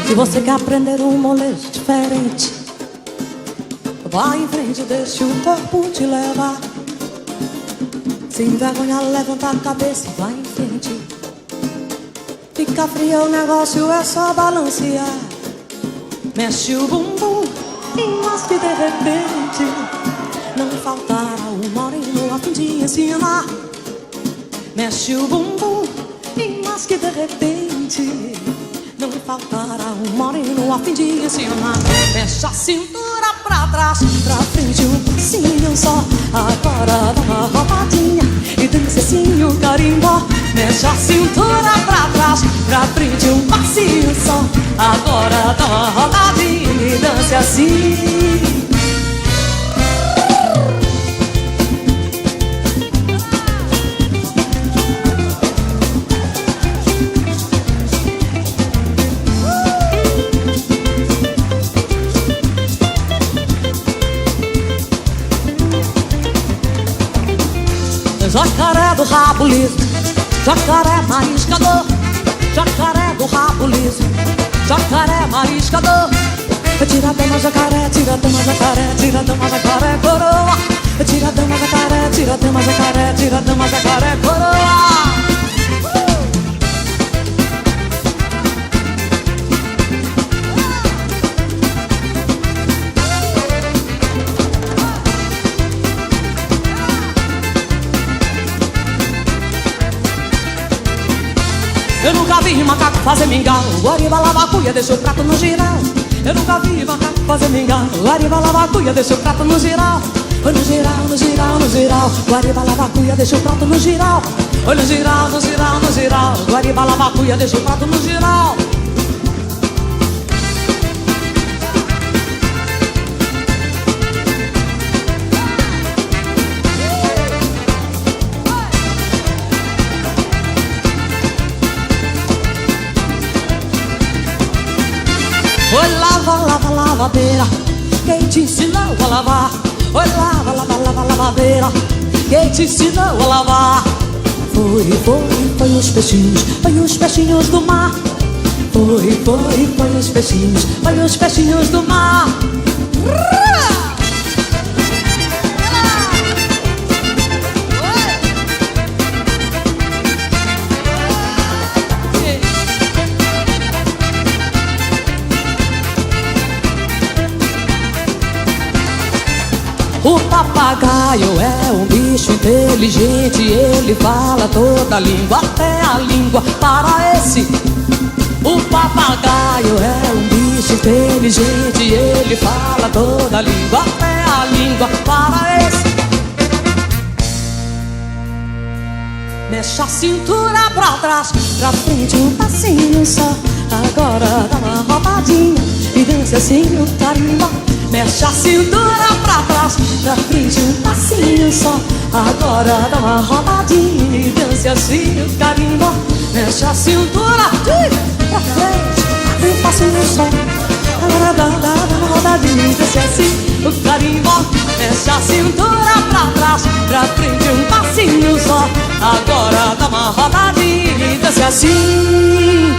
Se você quer aprender um molejo diferente, vai em frente, deixa o corpo te levar. Sem vergonha, levanta a cabeça e vai em frente. Fica fria, o negócio é só balancear. Mexe o bumbum e mas que de repente não faltará um moreno a fim de ensinar. Mexe o bumbum e mas que de repente não faltará um moreno a fim de ensinar. Mexe a cintura pra trás, pra frente um passinho só. Agora dá uma rodadinha e dança assim o carimbó. Mexe a cintura pra trás, pra frente um passinho só. Agora dá uma rodadinha e dança assim. Jacaré do rabo liso, jacaré mariscador, jacaré do rabo liso, jacaré mariscador. Tira a dama jacaré, tira a dama jacaré, tira a dama jacaré, coroa. Tira a dama jacaré, tira a dama jacaré, tira a dama jacaré, coroa. Eu nunca vi macaco fazer mingau, o ariba lava a cuia, deixa o prato no giral. Eu nunca vi macaco fazer mingau, o ariba lava a cuia, deixa o prato no giral. Oi no giral, no giral, no giral, o ariba lava a cuia, deixa o prato no giral. Oi no giral, no giral, no giral, o ariba lava a cuia, deixa o prato no giral. Oi, lava, lava, lavadeira, quem te ensinou a lavar? Oi, lava, lava, lava, lavadeira, quem te ensinou a lavar? Foi os peixinhos do mar. Foi os peixinhos do mar. O papagaio é um bicho inteligente, ele fala toda a língua, até a língua paraense. O papagaio é um bicho inteligente, ele fala toda a língua, até a língua paraense. Mexe a cintura pra trás, pra frente um passinho só. Agora dá uma rodadinha e dança assim o carimbó. Mexe a cintura pra trás, pra frente um passinho só. Agora dá uma rodadinha e dance assim o carimbó. Mexe a cintura pra frente um passinho só. Agora dá uma rodadinha e dance assim o carimbó. Mexe a cintura pra trás, pra frente um passinho só. Agora dá uma rodadinha e dance assim.